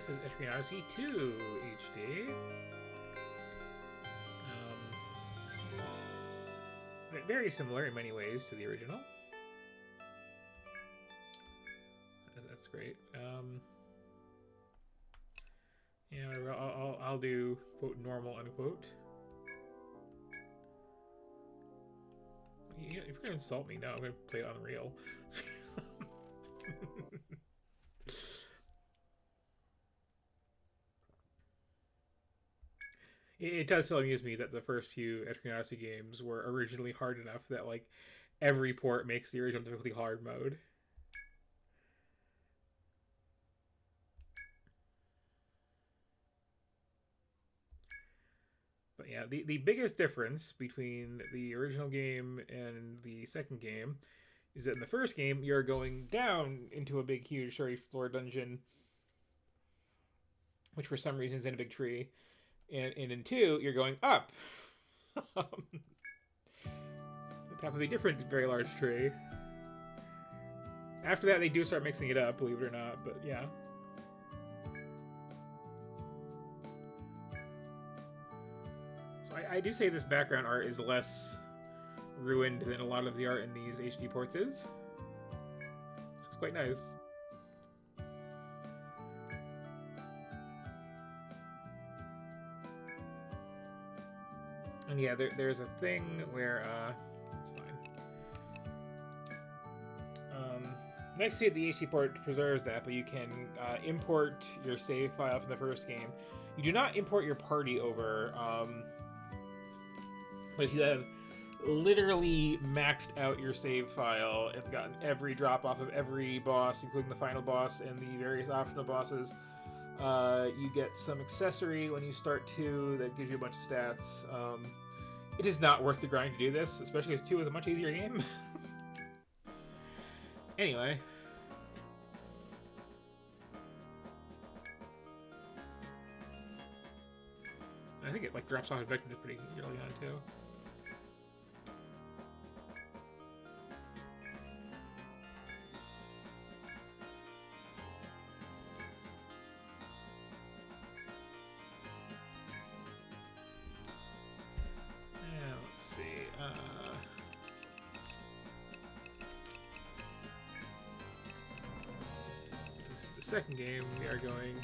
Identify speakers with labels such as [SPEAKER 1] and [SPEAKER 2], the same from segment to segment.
[SPEAKER 1] this is Etrian Odyssey 2 HD. Very similar in many ways to the original. That's great. Yeah, I'll do quote normal unquote. If you're gonna insult me, no, I'm gonna play it on real. It does still amuse me that the first few Etrian Odyssey games were originally hard enough that like every port makes the original difficulty hard mode. But yeah, the biggest difference between the original game and the second game is that in the first game you're going down into a big, huge, 30-floor dungeon, which for some reason is in a big tree, and in 2 you're going up the top of a different, very large tree. After that, they do start mixing it up, believe it or not, but yeah. So I do say this background art is less ruined than a lot of the art in these HD ports is. This looks quite nice. And yeah, there's a thing where, it's fine. Nice to see that the HD port preserves that, but you can import your save file from the first game. You do not import your party over, but if you have literally maxed out your save file and gotten every drop off of every boss, including the final boss and the various optional bosses, you get some accessory when you start 2 that gives you a bunch of stats. It is not worth the grind to do this, especially because 2 is a much easier game. Anyway. I think it like drops off vectors pretty early on too. Second game, we are going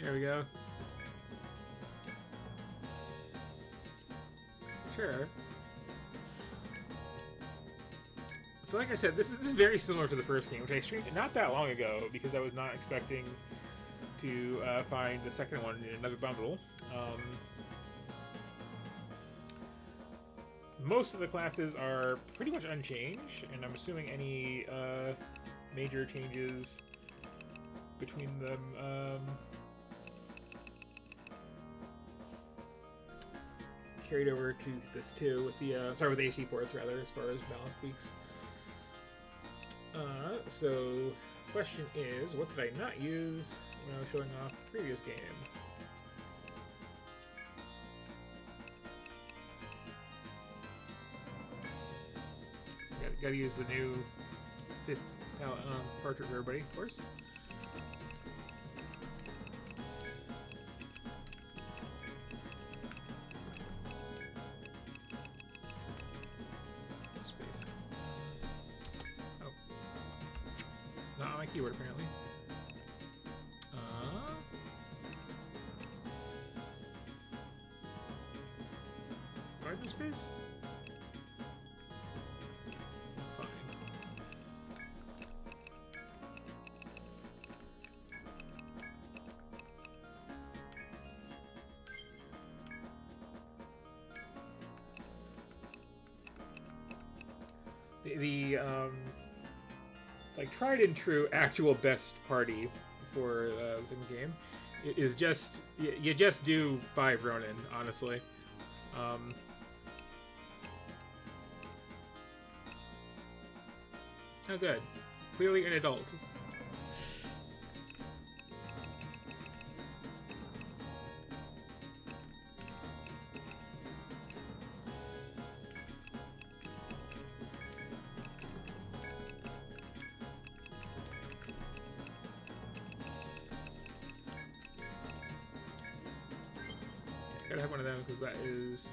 [SPEAKER 1] there we go. Sure. So like I said, this is very similar to the first game, which I streamed not that long ago because I was not expecting to find the second one in another bundle. Most of the classes are pretty much unchanged, and I'm assuming any major changes between them carried over to this too, with the with the HD ports rather, as far as balance tweaks. So, question is, what did I not use when I was showing off the previous game? Gotta use the new 5th cartridge for everybody, of course. Space. Oh. Not on my keyboard, apparently. Cartridge space? The like tried and true actual best party for the second game is just you just do 5 Ronin, honestly. Oh good, clearly an adult. Gotta have one of them because that is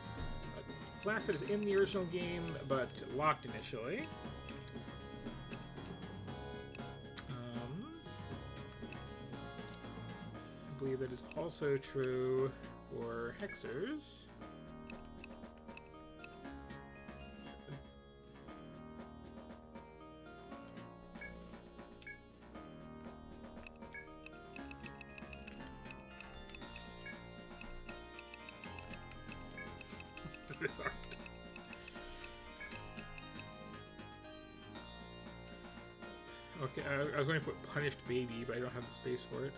[SPEAKER 1] a class that is in the original game but locked initially. I believe that is also true for Hexers. This art. Okay, I was going to put punished baby, but I don't have the space for it.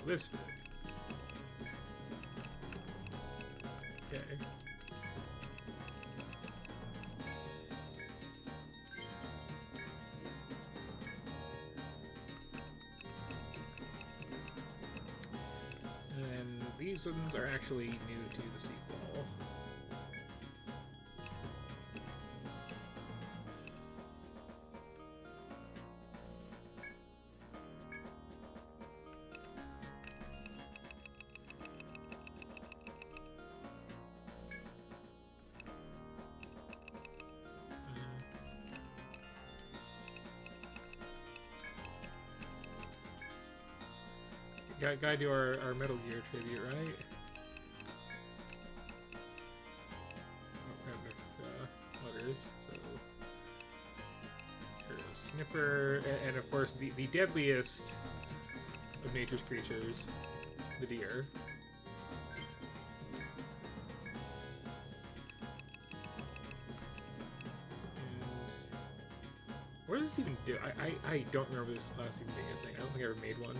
[SPEAKER 1] This bit. Okay. And these ones are actually new to the sequel. Gotta do our Metal Gear tribute, right? Others, so here's a snipper, and of course the deadliest of nature's creatures, the deer. And what does this even do? I don't remember this class even being a thing. I don't think I ever made one.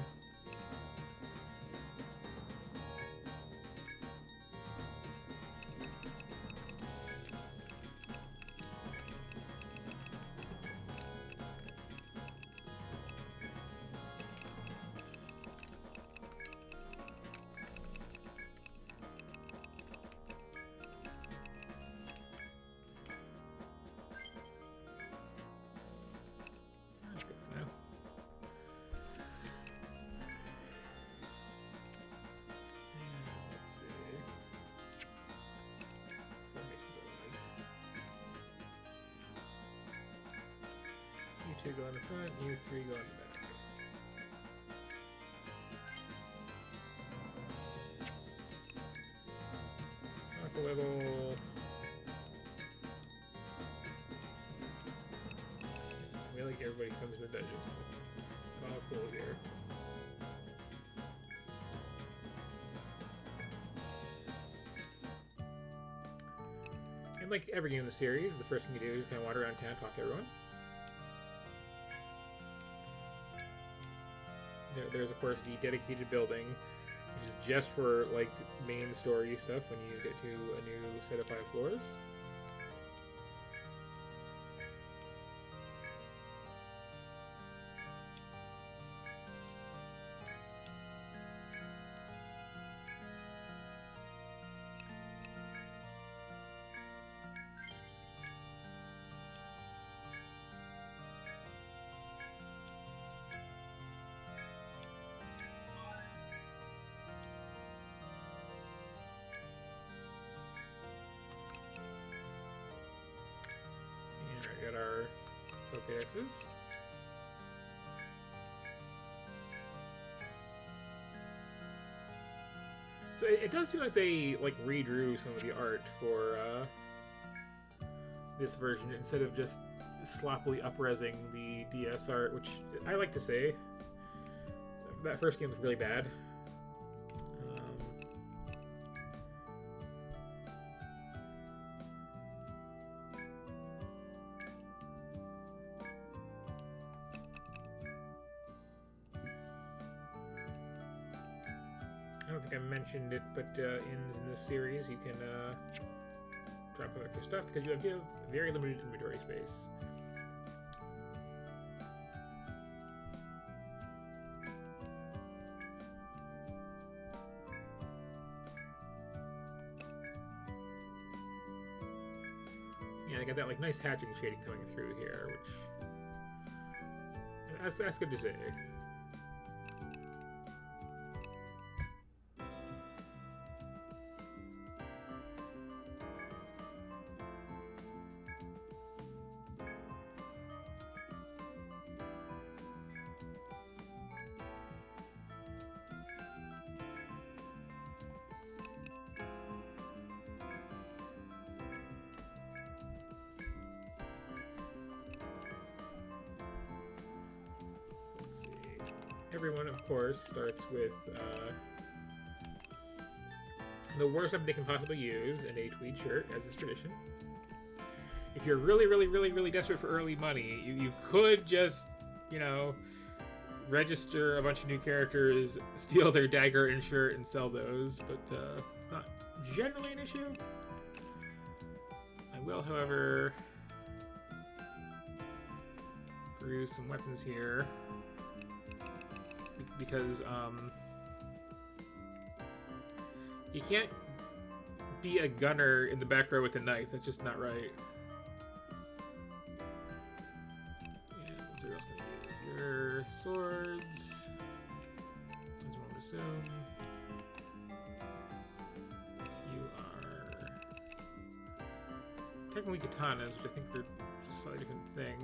[SPEAKER 1] You two go in the front, you three go in the back. Talk a little. I feel like everybody comes in the dungeon. Oh, cool here. And like every game in the series, the first thing you do is kind of wander around town, talk to everyone. There's of course the dedicated building, which is just for like main story stuff when you get to a new set of 5 floors. Got our Pokédexes. So it does seem like they like redrew some of the art for this version instead of just sloppily up-resing the DS art, which I like to say. That first game was really bad. I don't think I mentioned it, but in this series you can drop out your stuff because you have very limited inventory space. I got that like nice hatching shading coming through here, which that's good to see. Everyone, of course, starts with the worst weapon they can possibly use, an tweed shirt, as is tradition. If you're really desperate for early money, you could just, you know, register a bunch of new characters, steal their dagger and shirt, and sell those, but it's not generally an issue. I will, however, peruse some weapons here. Because you can't be a gunner in the back row with a knife. That's just not right. And what's else going to use? Your swords. As one would assume. You are technically katanas, which I think are just a slightly different thing.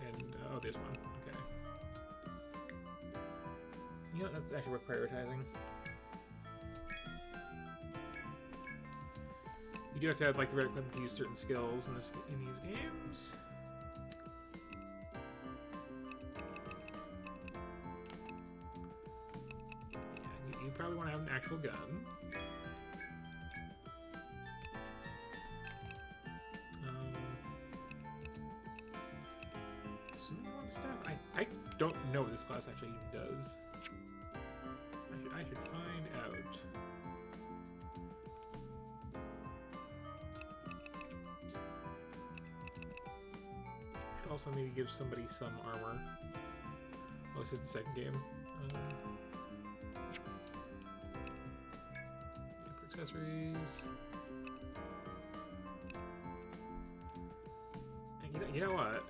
[SPEAKER 1] And oh, there's one. Okay. You know, that's actually worth prioritizing. You do have to have like the right equipment to use certain skills in these games. Yeah, you probably want to have an actual gun. Some stuff. I don't know what this class actually even does. I should find out. Should also maybe give somebody some armor. Well, this is the second game. For accessories. And you know what?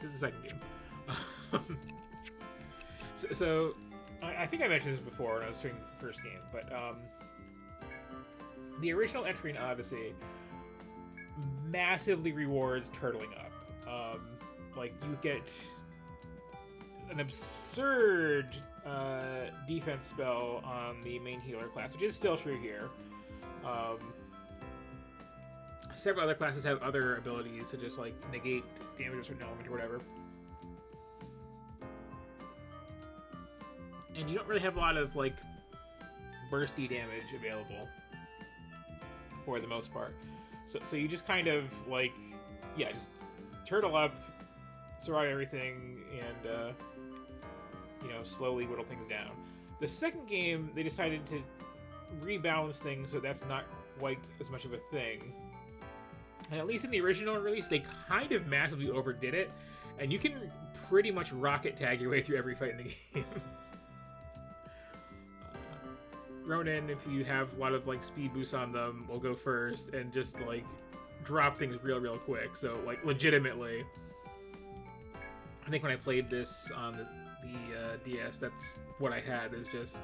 [SPEAKER 1] This is the second game. so I think I mentioned this before when I was doing the first game, but the original Etrian Odyssey massively rewards turtling up. Like, you get an absurd defense spell on the main healer class, which is still true here. Several other classes have other abilities to just like negate damage of a certain element or whatever. And you don't really have a lot of like bursty damage available for the most part. So you just kind of like, yeah, just turtle up, survive everything, and you know, slowly whittle things down. The second game, they decided to rebalance things so that's not quite as much of a thing. And at least in the original release, they kind of massively overdid it, and you can pretty much rocket tag your way through every fight in the game. Ronin, if you have a lot of like speed boosts on them, will go first and just like drop things real quick. So like legitimately, I think when I played this on the DS, that's what I had, is just,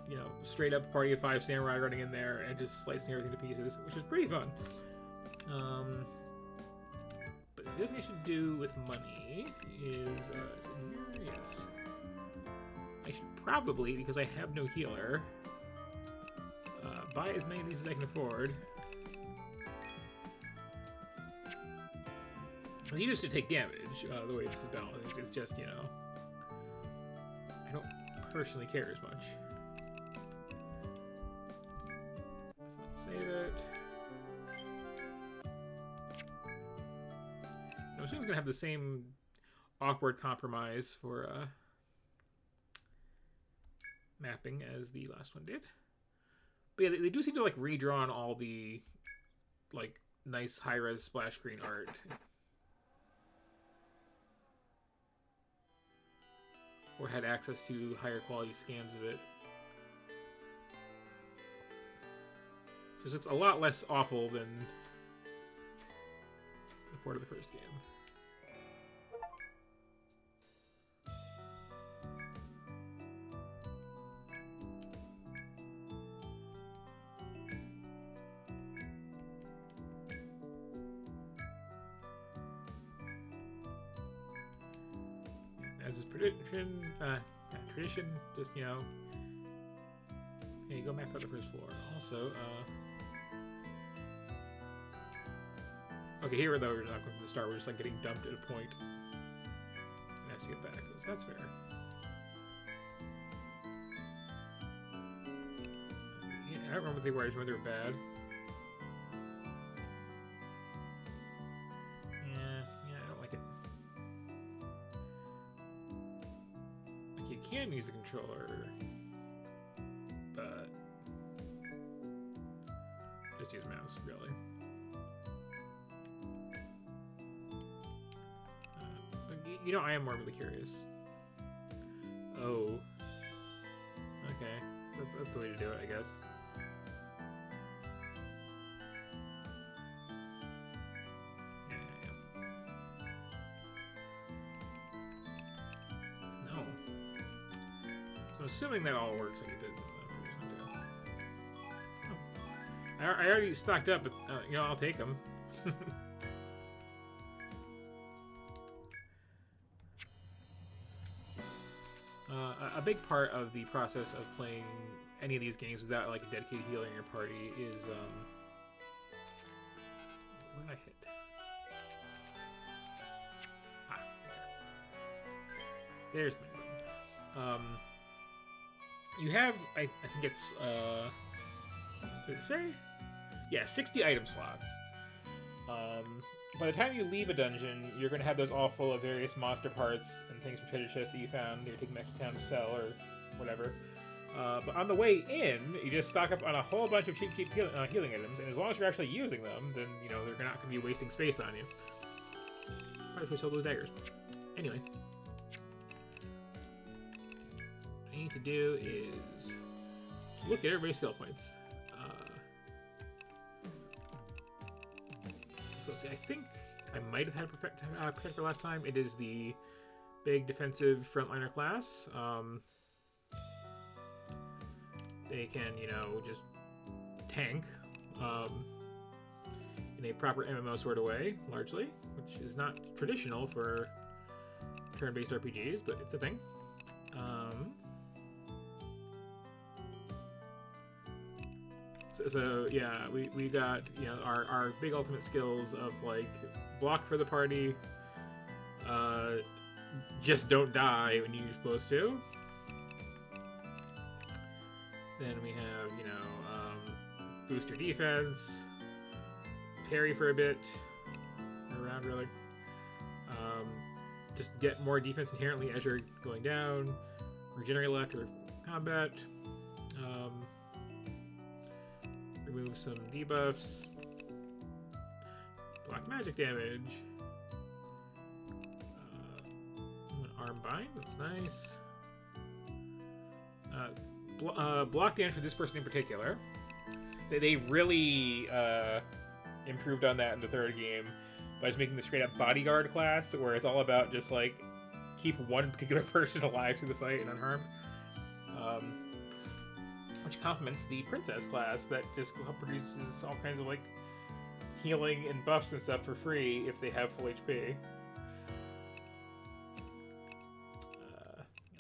[SPEAKER 1] you know, straight up party of 5 samurai running in there and just slicing everything to pieces, which is pretty fun. But the other thing I should do with money is in here? Yes. I should probably, because I have no healer, buy as many of these as I can afford. Because you used to take damage, the way this is balanced. It's just, you know, I don't personally care as much. So let's save it. I'm assuming it's going to have the same awkward compromise for mapping as the last one did. But yeah, they do seem to like redraw on all the like nice high-res splash screen art. or had access to higher quality scans of it. Just looks a lot less awful than the port of the first game. As is tradition, just, you know, hey, go back up the first floor. Also, okay, here though, we're not going to the start, we're just like getting dumped at a point. And I have to get back, so that's fair. Yeah, I don't remember what they were, I just remember they were bad. You can use the controller, but just use mouse, really. You know, I am morbidly curious. Oh. Okay. That's the way to do it, I guess. Assuming that all works like it did. Oh. I already stocked up, but you know, I'll take them. A big part of the process of playing any of these games without like a dedicated healer in your party is what did I hit? Ah, okay. There's my button. You have, I think it's, did it say? Yeah, 60 item slots. By the time you leave a dungeon, you're going to have those all full of various monster parts and things from treasure chests that you found. You're taking back to town to sell or whatever. But on the way in, you just stock up on a whole bunch of cheap healing items, and as long as you're actually using them, then, you know, they're not going to be wasting space on you. Probably should sell those daggers. Anyway. What I need to do is look at everybody's skill points. So let's see, I think I might have had Protector last time. It is the big defensive frontliner class. They can, you know, just tank in a proper MMO sort of way, largely, which is not traditional for turn-based RPGs, but it's a thing. So yeah, we got, you know, our big ultimate skills of like block for the party, just don't die when you're supposed to. Then we have, you know, boost your defense, parry for a bit, around really. Just get more defense inherently as you're going down, regenerate after combat. Remove some debuffs, block magic damage, arm bind, that's nice. Block damage for this person in particular. They really improved on that in the third game by just making the straight up bodyguard class, where it's all about just like keep one particular person alive through the fight and unharmed. Which complements the princess class that just produces all kinds of like healing and buffs and stuff for free if they have full HP.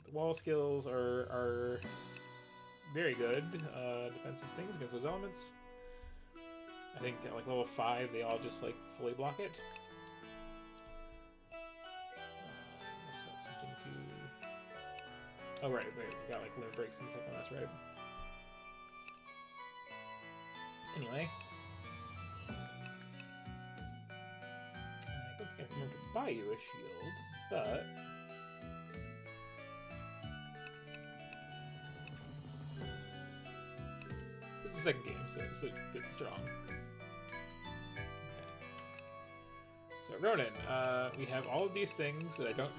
[SPEAKER 1] The wall skills are very good. Defensive things against those elements. I think at like level 5 they all just like fully block it. Let's got something to... Oh right, we got like limit breaks and stuff on that's right. Anyway, I don't think I remember to buy you a shield, but this is the second game, so it's a bit strong. Okay. So Ronin, we have all of these things that I don't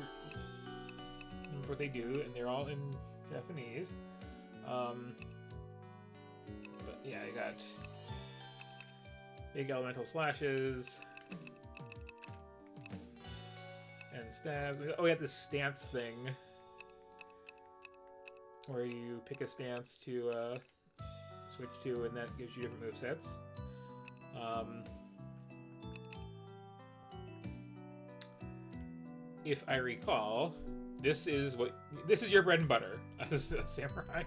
[SPEAKER 1] what they do, and they're all in Japanese. But yeah, I got big elemental flashes and stabs. Oh, we have this stance thing where you pick a stance to switch to, and that gives you different movesets. If I recall, this is your bread and butter as a samurai.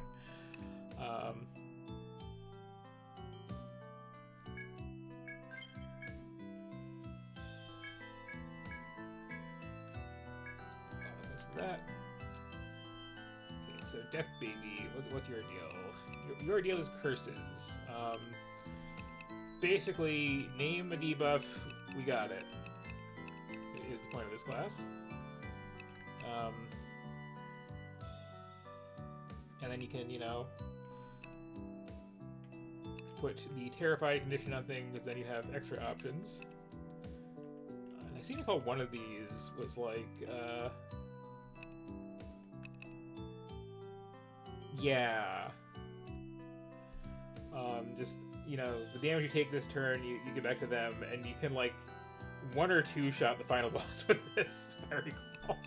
[SPEAKER 1] That. Okay, so Death Baby, what's your deal? Your deal is curses. Basically, name a debuff, we got it. Is the point of this class. And then you can, put the terrified condition on things, then you have extra options. And I seem to call one of these was like, yeah. Just, the damage you take this turn, you get back to them, and you can, like, 1 or 2 shot the final boss with this, if I recall.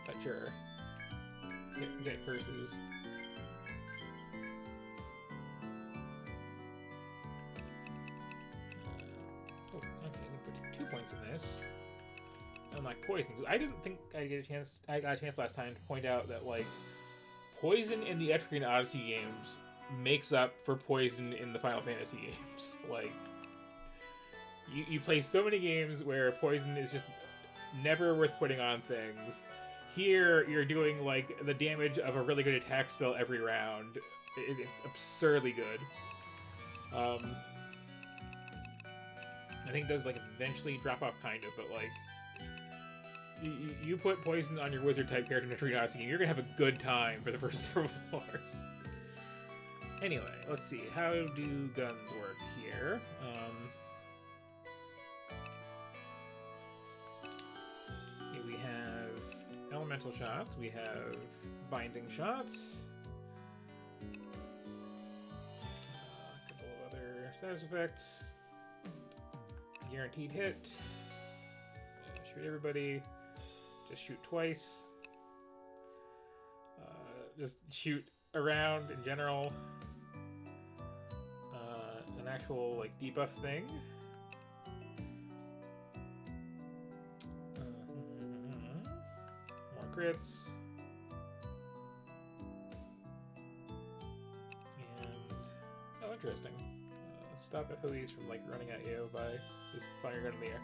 [SPEAKER 1] But sure. Get curses. Oh, okay, I can put 2 points in this. Unlike poison, because I didn't think I got a chance last time to point out that, like, poison in the Etrian Odyssey games makes up for poison in the Final Fantasy games. Like, you play so many games where poison is just never worth putting on things. Here, you're doing, like, the damage of a really good attack spell every round. It's absurdly good. I think it does, like, eventually drop off, kind of, but, like, you put poison on your wizard-type character in Etrian Odyssey, and you're gonna have a good time for the first several floors. Anyway, let's see. How do guns work here? Okay, we have elemental shots. We have binding shots. A couple of other status effects. Guaranteed hit. Shoot everybody. Just shoot twice. Just shoot around in general. An actual, like, debuff thing. More crits. And oh, interesting. Stop FOEs from, like, running at you by just firing your gun in the air.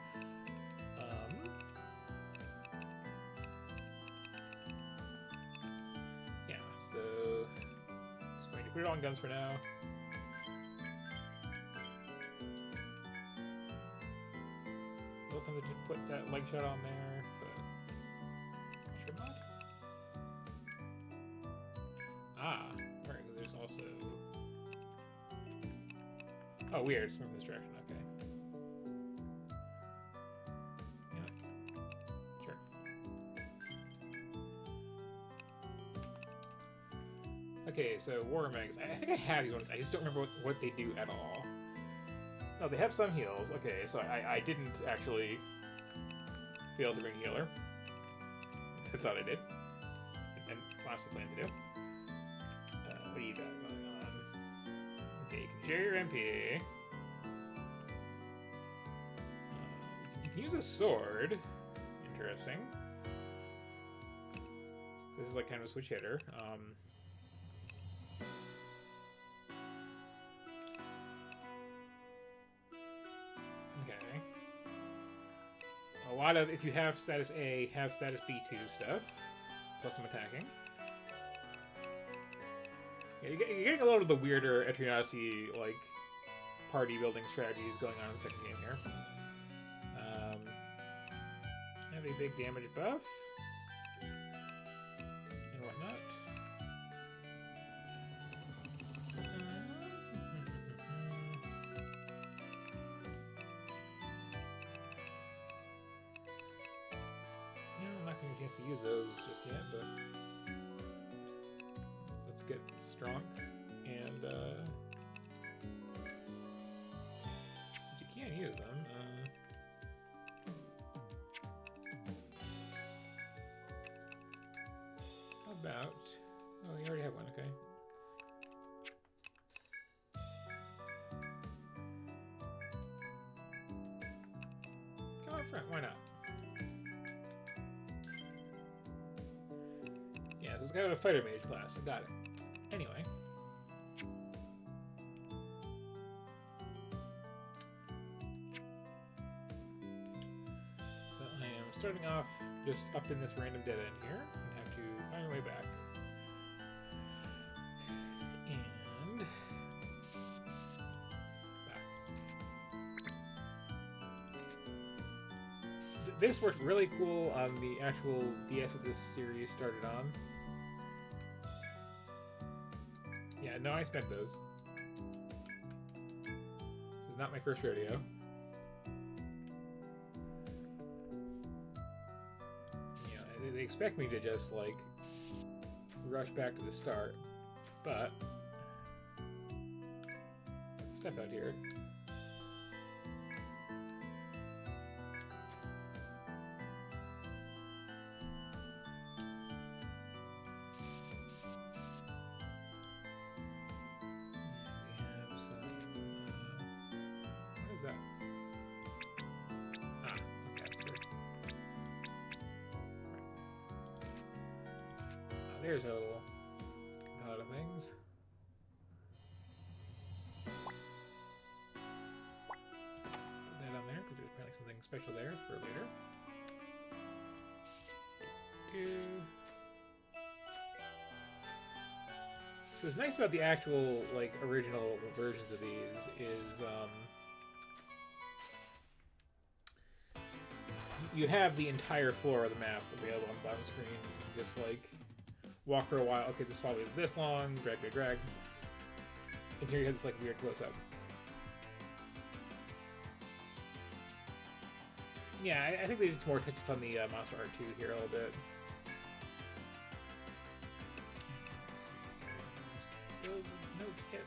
[SPEAKER 1] So, just going to put it on guns for now. Welcome to put that leg shot on there, but should not. Ah, alright, there's also. Oh, weird, it's moving this direction, okay. Okay, so War Mags. I think I have these ones. I just don't remember what they do at all. No, they have some heals. Okay, so I didn't actually fail to bring healer. I thought I did. And honestly plan to do. What do you got going on? Okay, you can share your MP. You can use a sword. Interesting. This is like kind of a switch hitter. Okay. A lot of, if you have status A, have status B2 stuff. Plus some attacking. Yeah, you're getting a lot of the weirder Etrian Odyssey, like, party building strategies going on in the second game here. Have a big damage buff. And whatnot. chance to use those just yet, but let's get strong and you can use them. How about? Oh, you already have one. Okay. Come on, front. Why not? Yeah, so it's got a fighter mage class. I got it. Anyway. So I am starting off just up in this random dead end here and have to find my way back. And back. This worked really cool on the actual DS that this series started on. Yeah, no, I spent those. This is not my first rodeo. You know, they expect me to just, like, rush back to the start, but let's step out here. There's a little lot of things. Put that on there because there's probably something special there for later. So what's nice about the actual, like, original versions of these is you have the entire floor of the map available on the bottom screen. You can just, like, walk for a while. Okay, this probably is this long. Drag, drag, drag. And here you have this, like, weird close-up. Yeah, I think they just more touched upon the monster art too here a little bit. There's no kit.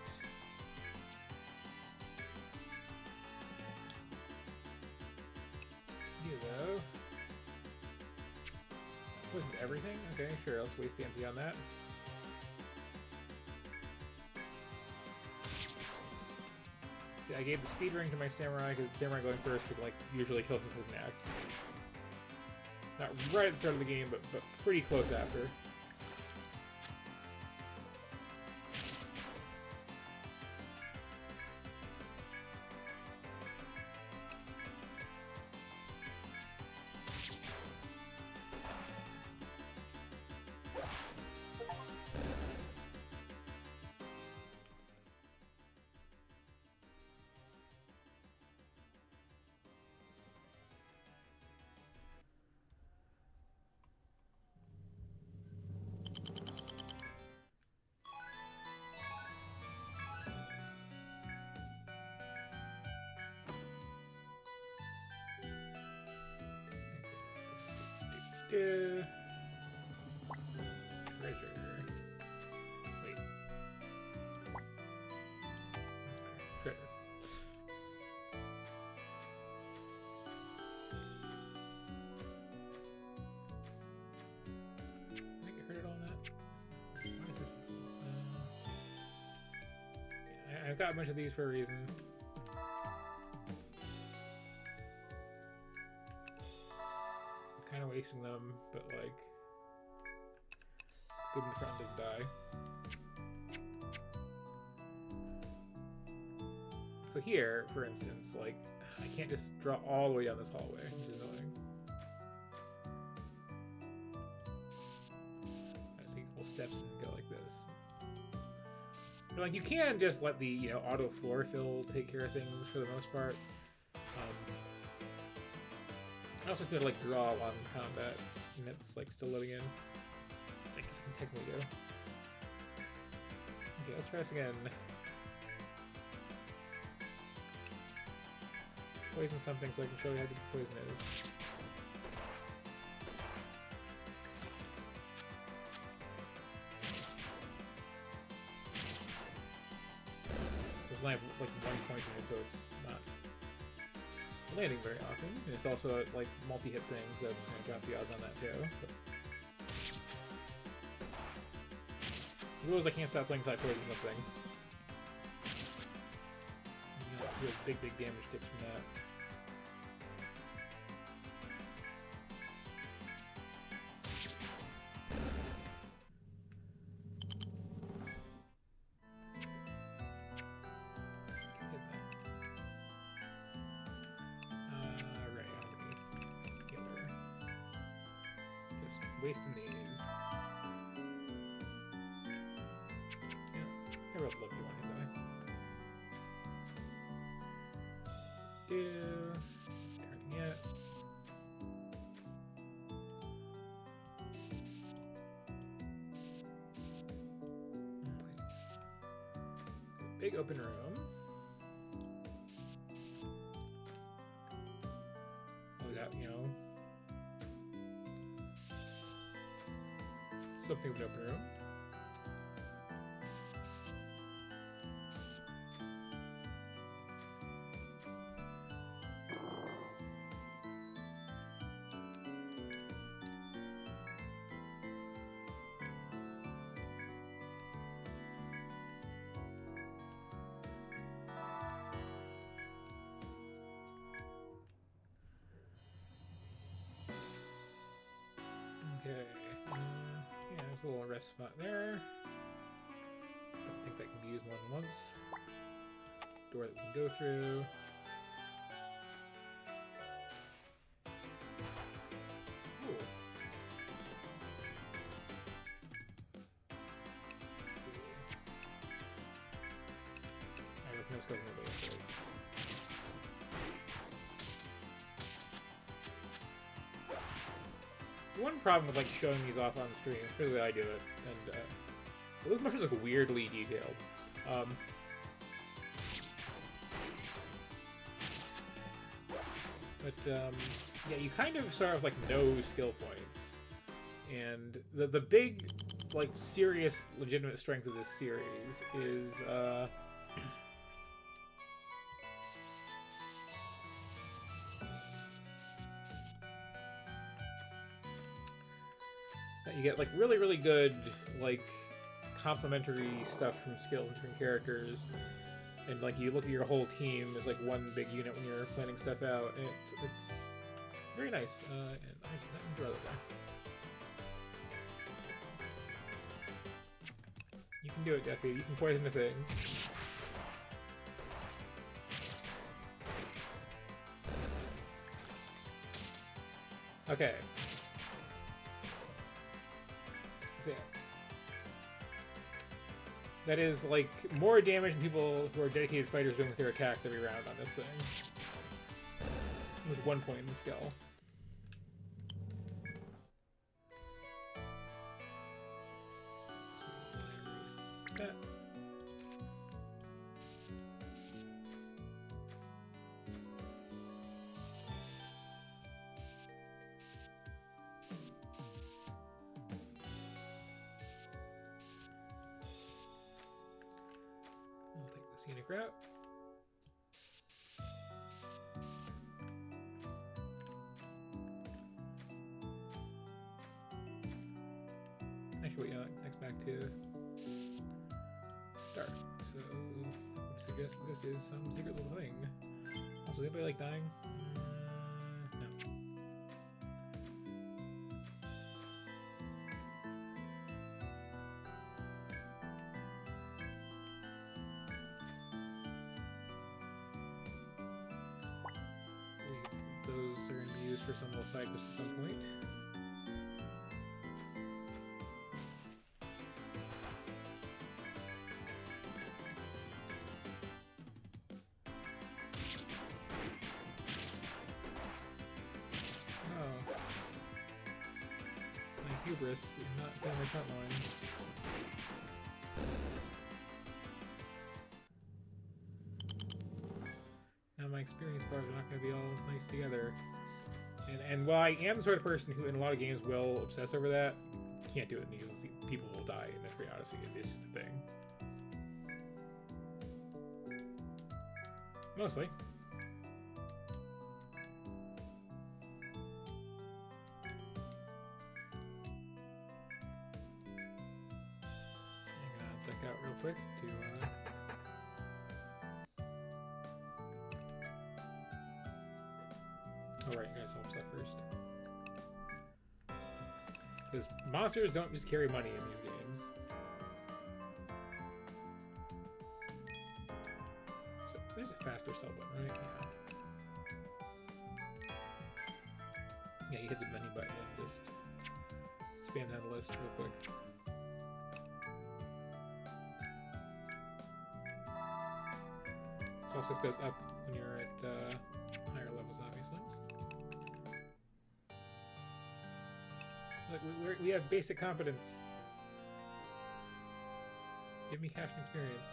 [SPEAKER 1] You though. Wasn't everything? Okay, sure, let's waste the MP on that. See, I gave the speed ring to my samurai because samurai going first could, like, usually kill him with an axe. Not right at the start of the game, but pretty close after. Treasure. Wait. That's better. Treasure. I think I heard it on that. What is this? I've got a bunch of these for a reason. Kind of wasting them, but, like, it's good when the front doesn't die. So here, for instance, like, I can't just draw all the way down this hallway, which is annoying. I just take a couple steps and go like this. But, like, you can just let the, you know, auto floor fill take care of things for the most part. I also just like draw on combat, and it's, like, still loading in. I guess I can technically go. Okay, let's try this again. Poison something so I can show you how good the poison is. only have like 1 point in it, so it's not landing very often. And it's also like multi-hit things, so it's gonna drop the odds on that too. But the rule is I can't stop playing until I poison something. You know, see big damage kicks from that. Wasting these. Yeah, I wrote the look through one anyway. Turning yet. Okay. Big open room. Oh, we got, you know, something with an open room. Okay. Yeah, there's a little rest spot there. Don't think that can be used more than once. Door that we can go through. Ooh. Let's see. I have no skills in the base, so. One problem with like showing these off on stream, clearly I do it, and those mushrooms look weirdly detailed. Yeah, you kind of sort of like know skill points, and the big, like, serious, legitimate strength of this series is that you get like really good like complementary stuff from skills and different characters, and like you look at your whole team as like one big unit when you're planning stuff out, and it's very nice. And I enjoy that. You can do it, Guppy. You can poison the thing. Okay. So yeah. That is like more damage than people who are dedicated fighters doing with their attacks every round on this thing. With 1 point in the skill. So that. I'll take the scenic route. Actually, wait, next back to start. So, I would suggest this is some secret little thing. Also, is anybody like dying? No. Those are going to be used for some little side quest at some point. Hubris, not down my front line. Now my experience bars are not going to be all nice together. And while I am the sort of person who in a lot of games will obsess over that, can't do it in these. People will die in Etrian Odyssey. It's just a thing. Mostly. I'm gonna duck out real quick to Alright, you guys solve stuff first. Because monsters don't just carry money in these games. So there's a faster sell button, right? Yeah. Yeah, you hit the menu button and just spam down the list real quick. Process goes up when you're at higher levels, obviously. Look, we have basic competence. Give me cash and experience.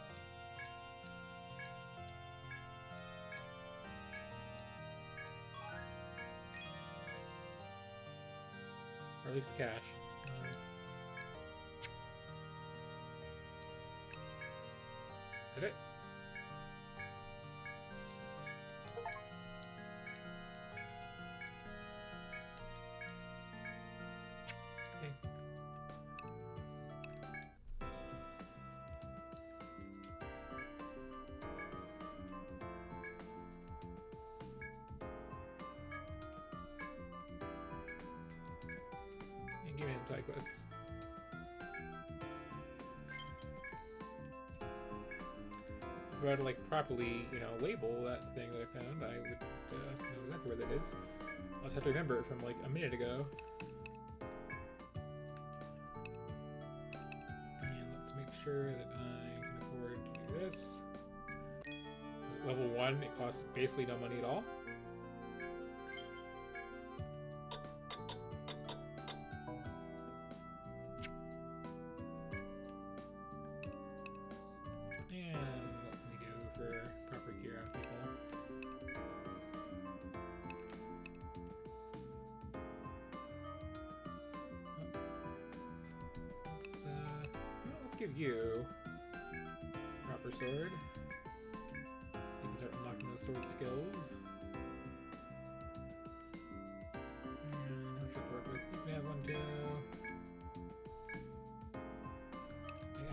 [SPEAKER 1] Or at least the cash. Did it? Give me them side quests. If I were to like properly, you know, label that thing that I found, I would know exactly where that is. I'll just have to remember it from like a minute ago. And let's make sure that I can afford to do this. At level 1, it costs basically no money at all. Give you proper sword. You can start unlocking those sword skills. And how should it work with? You can have one too.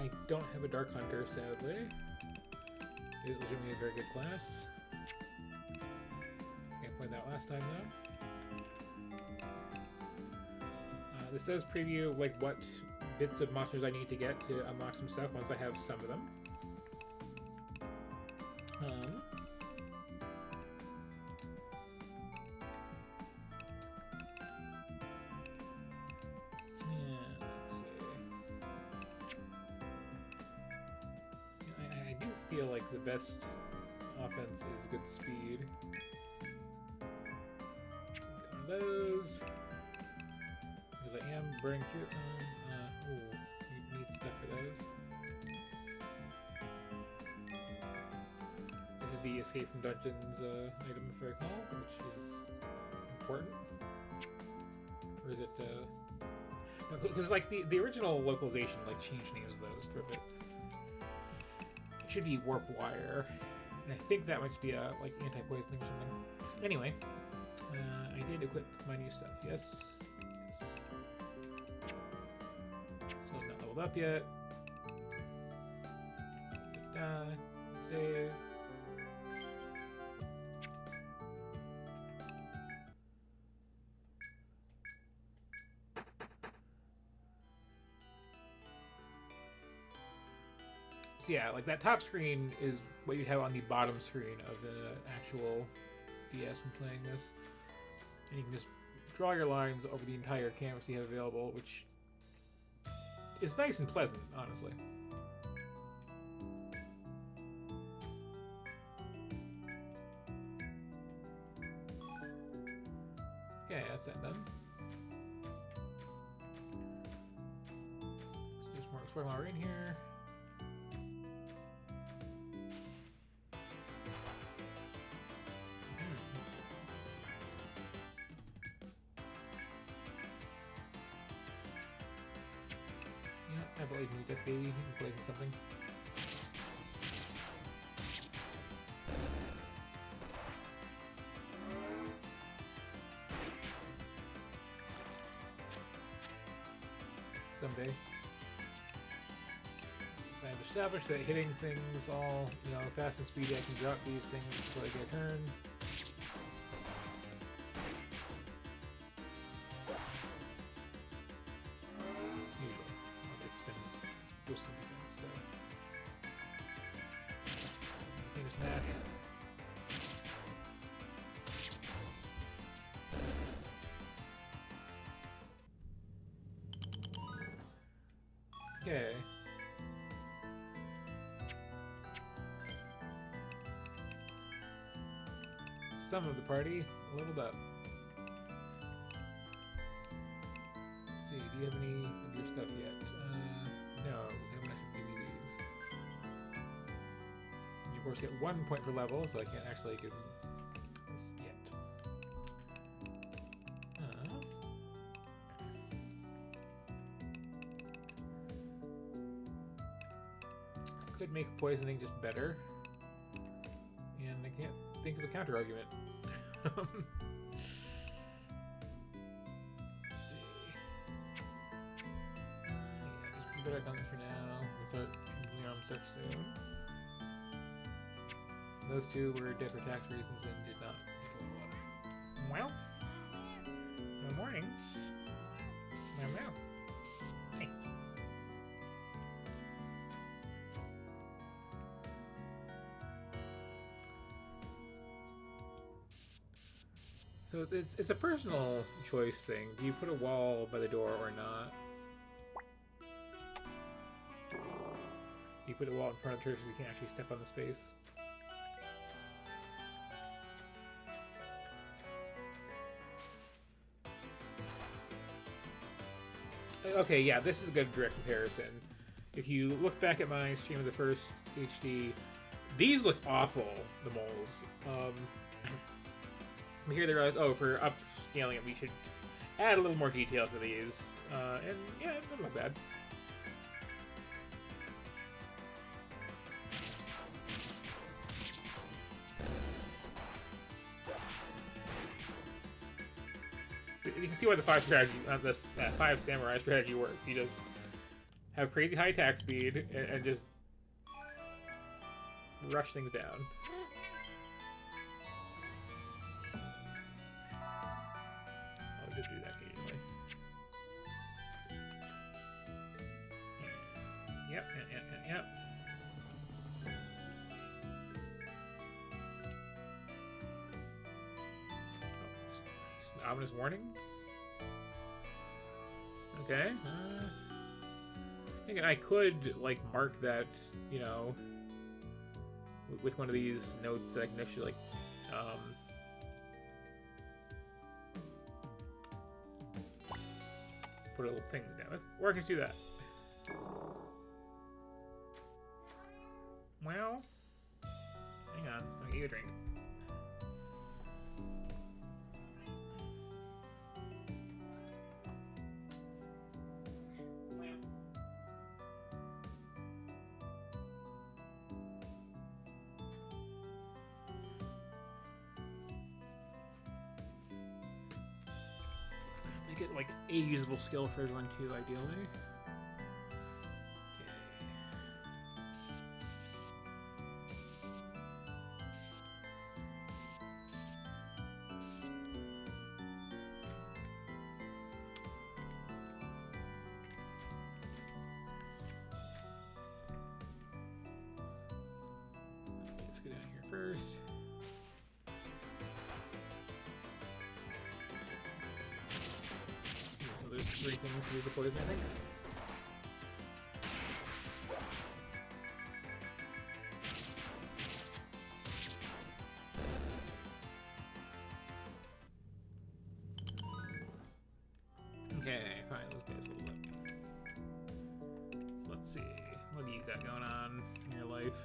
[SPEAKER 1] I don't have a Dark Hunter, sadly. It is legitimately a very good class. Can't play that last time though. This does preview like what bits of monsters I need to get to unlock some stuff once I have some of them. Yeah, let's see. I do feel like the best offense is good speed. Get one of those. Because I am burning through them. Ooh, you need stuff for those. This is the escape from dungeons item, if I recall, which is important. Or is it, because like the original localization like changed names of those for a bit. It should be warp wire, and I think that might be a like anti-poisoning or something. Anyway, I did equip my new stuff. Yes. Up yet. Save. So yeah, like that top screen is what you have on the bottom screen of the actual DS when playing this. And you can just draw your lines over the entire canvas you have available, which is nice and pleasant, honestly. Okay, that's that done. Let's do some more exploring while we're in here. I believe you get baby poison something. someday. So I've established that hitting things all, fast and speedy, I can drop these things before I get a turn. Usually. Well, it's been boosting defense, so. Finish smash. Okay. Some of the party leveled up. Let's see, do you have any of your stuff yet? No, because I haven't actually given you these. You of course get 1 point per level, so I can't actually give this yet. Could make poisoning just better. And I can't think of a counter argument. Let's see. Yeah, just better guns for now. We'll start using arm stuff soon. Those two were dead for tax reasons and did not blow up. Well, good morning. Well. Hey. So it's a personal choice thing. Do you put a wall by the door or not? You put a wall in front of her so you can't actually step on the space. Okay, yeah, this is a good direct comparison. If you look back at my stream of the first HD, these look awful, the moles. Here they realize, oh, for upscaling it, we should add a little more detail to these. And yeah, it doesn't look bad. So you can see why the 5 strategy, this 5 samurai strategy works. You just have crazy high attack speed and just rush things down. Do that occasionally. Yep. Oh, just an ominous warning? Okay. Again, I could, like, mark that, with one of these notes that I can actually, like, put a little thing down. Or I can do that. Well, hang on. Let me get you a drink. Get like a usable skill for everyone too, ideally. Okay. Let's get down here first. There's 3 things to do the poison, I think. Okay, fine, those guys hold up. So let's see, what do you got going on in your life?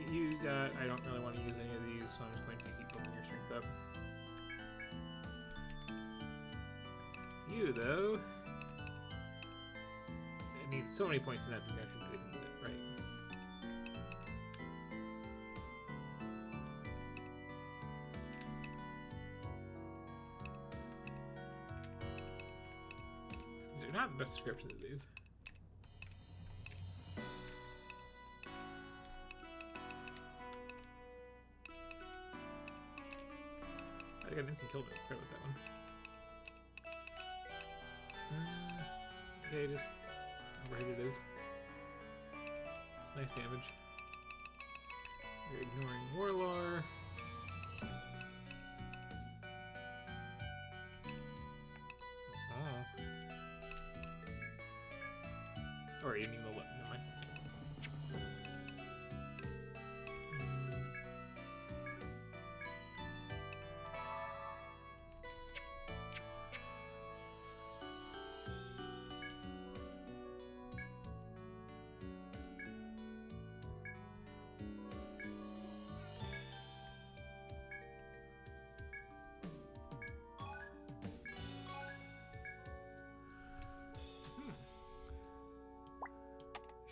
[SPEAKER 1] You got, I don't really want to use any of these, so I'm just going to keep building your strength up. You, though, it needs so many points in that connection, isn't it? Right. not the best descriptions of these. I got an instant kill, but I forgot about that one. Okay, just overrated it is. It's nice damage. You're ignoring Warlore. Oh. Or you didn't even look. Never mind.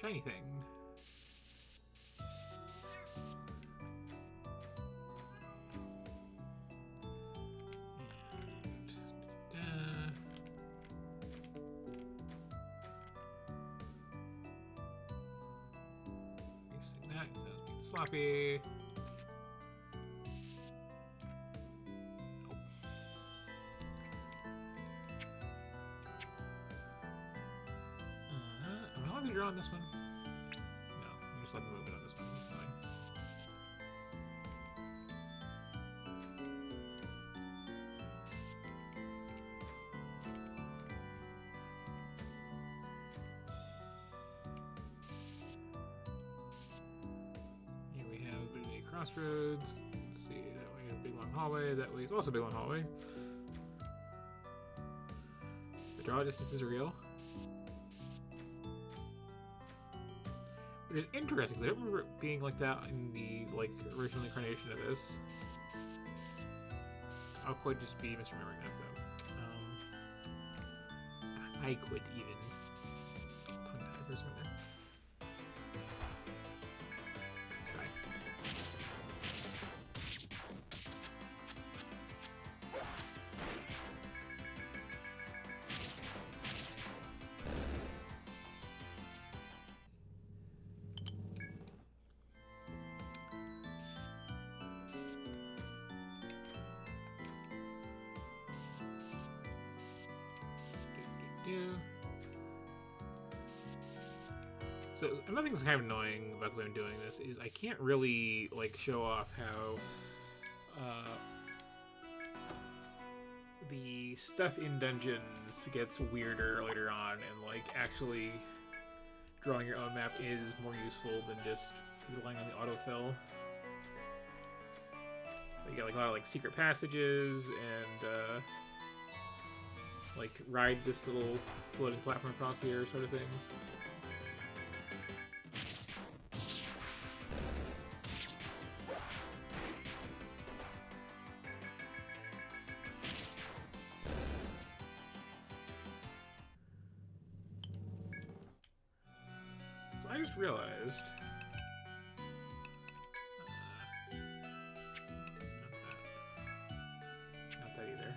[SPEAKER 1] Shiny thing. And mixing that because that was being sloppy. Am I allowed to draw on this one? No, I'm just letting move it on this one. It's fine. Here we have a crossroads. Let's see, that way is a big long hallway. That way is also a big long hallway. The draw distance is real. Which is interesting, because I don't remember it being like that in the, original incarnation of this. I'll quite just be misremembering that, though. I quit even. Tongue-tied for a second there. Try. So another thing that's kind of annoying about the way I'm doing this is I can't really show off how the stuff in dungeons gets weirder later on, and actually drawing your own map is more useful than just relying on the autofill. You got a lot of secret passages and ride this little floating platform across here sort of things. So I just realized not that either.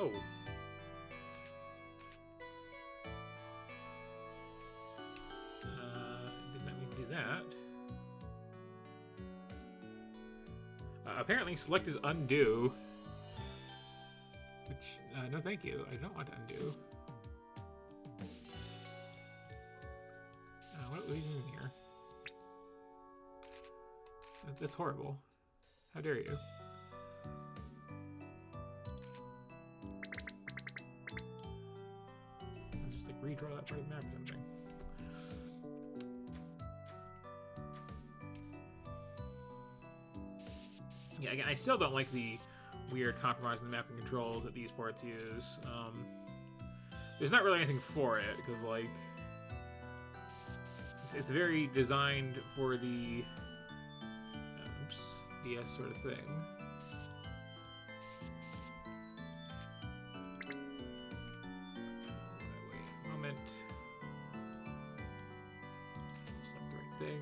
[SPEAKER 1] Oh. Did not mean to do that. Apparently select is undo. Which, no thank you. I don't want to undo. What are we doing here? That's horrible. How dare you? Let's just redraw that part of the map or something. Yeah, again, I still don't like the weird compromise in the mapping controls that these ports use. There's not really anything for it, because, it's very designed for the DS sort of thing. Wait a moment. Select the right thing.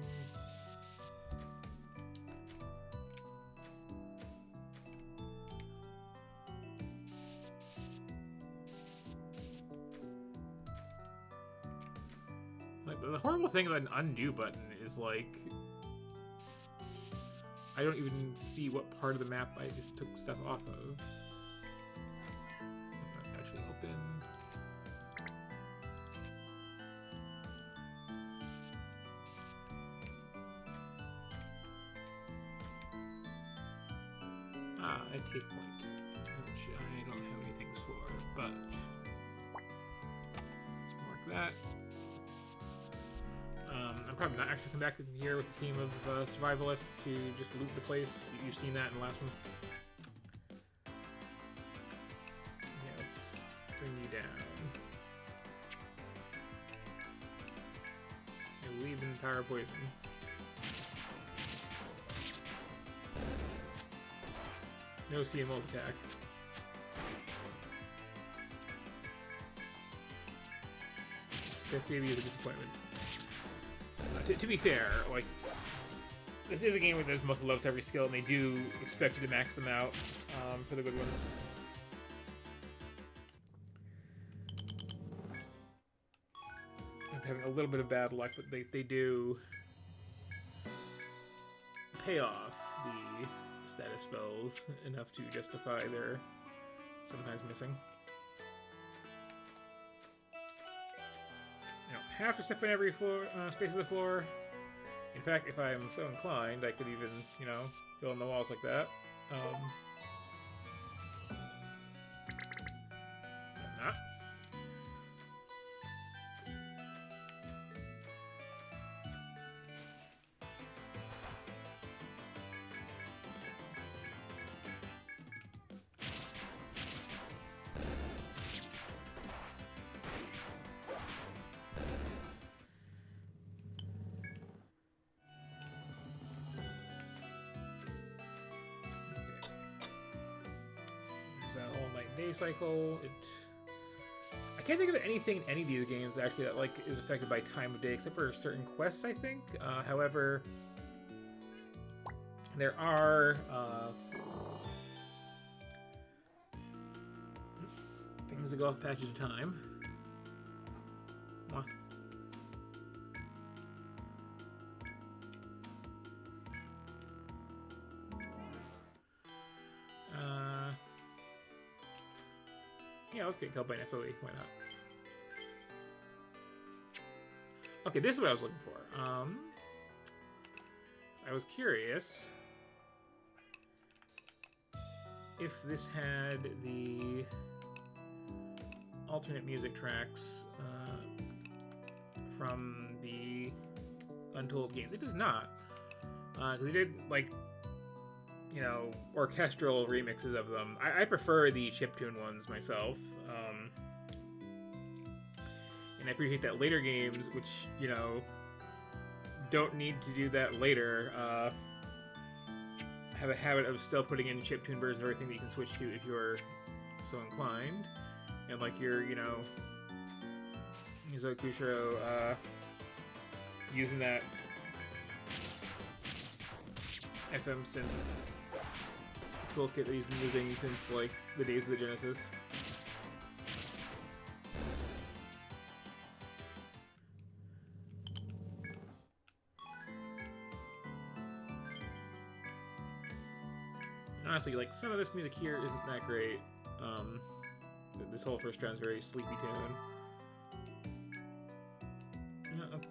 [SPEAKER 1] The horrible thing about an undo button is, like, I don't even see what part of the map I just took stuff off of. It's actually open. Ah, a take point, which I don't have any things for, but let's mark that. I'm probably not actually come back to here with a team of survivalists to just loot the place. You've seen that in the last one. Yeah, let's bring you down. I believe in power poison. No CMO's attack. That maybe is a disappointment. To be fair, like, this is a game where there's multiple levels to every skill, and they do expect you to max them out for the good ones. I'm having a little bit of bad luck, but they do pay off the status spells enough to justify their sometimes missing. You don't have to step in every floor, space of the floor. In fact, if I'm so inclined, I could even, you know, fill in the walls like that. Not. Day cycle. I can't think of anything in any of these games actually that like is affected by time of day, except for certain quests, I think. However, there are things that go off patches of time. What? Yeah, let's get killed by an FOE. Why not? Okay, this is what I was looking for. I was curious if this had the alternate music tracks from the Untold games. It does not. Because they did, like, you know, orchestral remixes of them. I prefer the chiptune ones myself. And I appreciate that later games, which, you know, don't need to do that later, have a habit of still putting in chiptune versions of everything that you can switch to if you're so inclined. And like your, you know, Mizo Kushiro, using that FM synth toolkit that he's been using since like the days of the Genesis. And honestly, like, some of this music here isn't that great. This whole first round is very sleepy tune.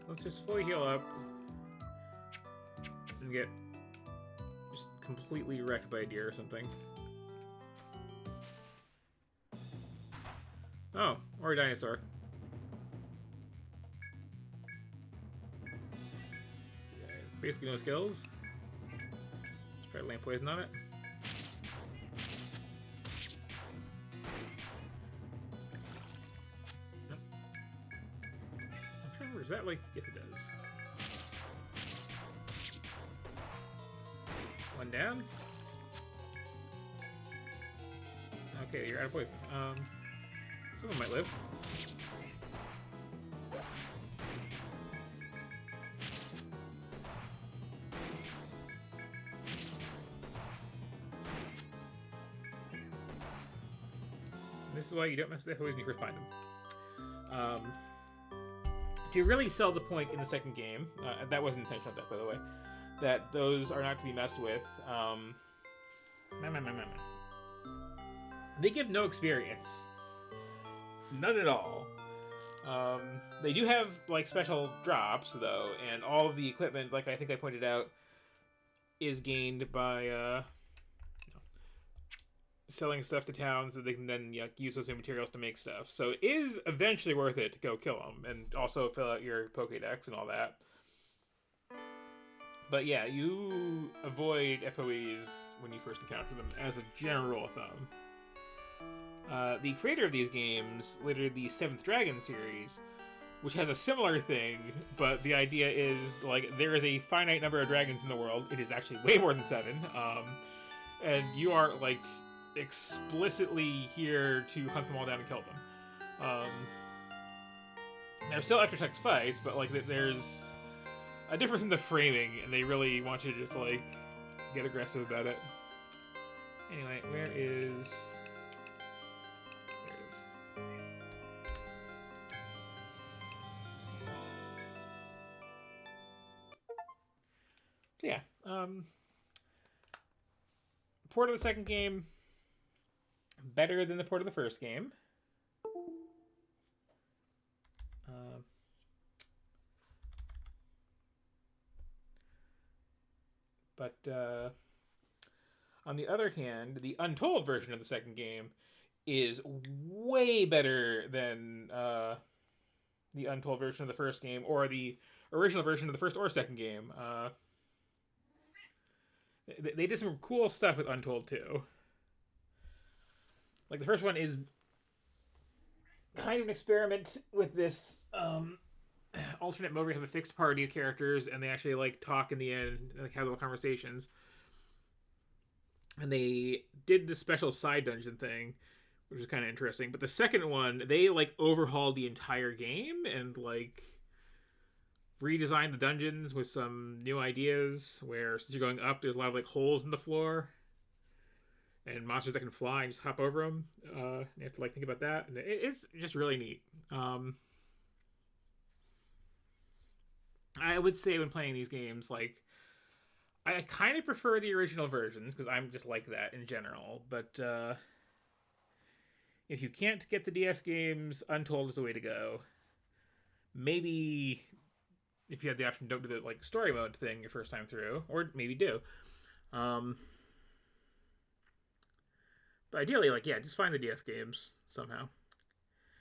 [SPEAKER 1] Let's just fully heal up and get just completely wrecked by a deer or something. Oh, or a dinosaur. Basically no skills. Let's try lamp poison on it. Nope. I'm trying to remember, is that like... Yes, it does. One down. Okay, you're out of poison. Someone might live. This is why you don't mess with the FOEs when you first find them. to really sell the point in the second game, that wasn't intentional death, by the way, that those are not to be messed with. They give no experience. None at all. They do have, like, special drops, though, and all of the equipment, like I think I pointed out, is gained by selling stuff to towns that they can then use those new materials to make stuff. So it is eventually worth it to go kill them, and also fill out your Pokédex and all that. But yeah, you avoid FOEs when you first encounter them, as a general rule of thumb. The creator of these games later the 7th Dragon series, which has a similar thing, but the idea is, like, there is a finite number of dragons in the world. It is actually way more than 7. And you are, like, explicitly here to hunt them all down and kill them. There's still extra text fights, but, like, there's a difference in the framing, and they really want you to just, like, get aggressive about it. Anyway, where is... So yeah, port of the second game, better than the port of the first game. But on the other hand, the Untold version of the second game is way better than the Untold version of the first game, or the original version of the first or second game. They did some cool stuff with Untold, too. Like, the first one is kind of an experiment with this alternate mode where you have a fixed party of characters, and they actually, like, talk in the end, and like, have little conversations. And they did this special side dungeon thing, which is kind of interesting. But the second one, they, like, overhauled the entire game, and, like, redesigned the dungeons with some new ideas, where since you're going up, there's a lot of, like, holes in the floor, and monsters that can fly and just hop over them. You have to, like, think about that, and it's just really neat. I would say when playing these games, like, I kind of prefer the original versions, because I'm just like that in general, but if you can't get the DS games, Untold is the way to go. Maybe if you have the option, don't do the, like, story mode thing your first time through, or maybe do. But ideally, like, yeah, just find the DS games somehow.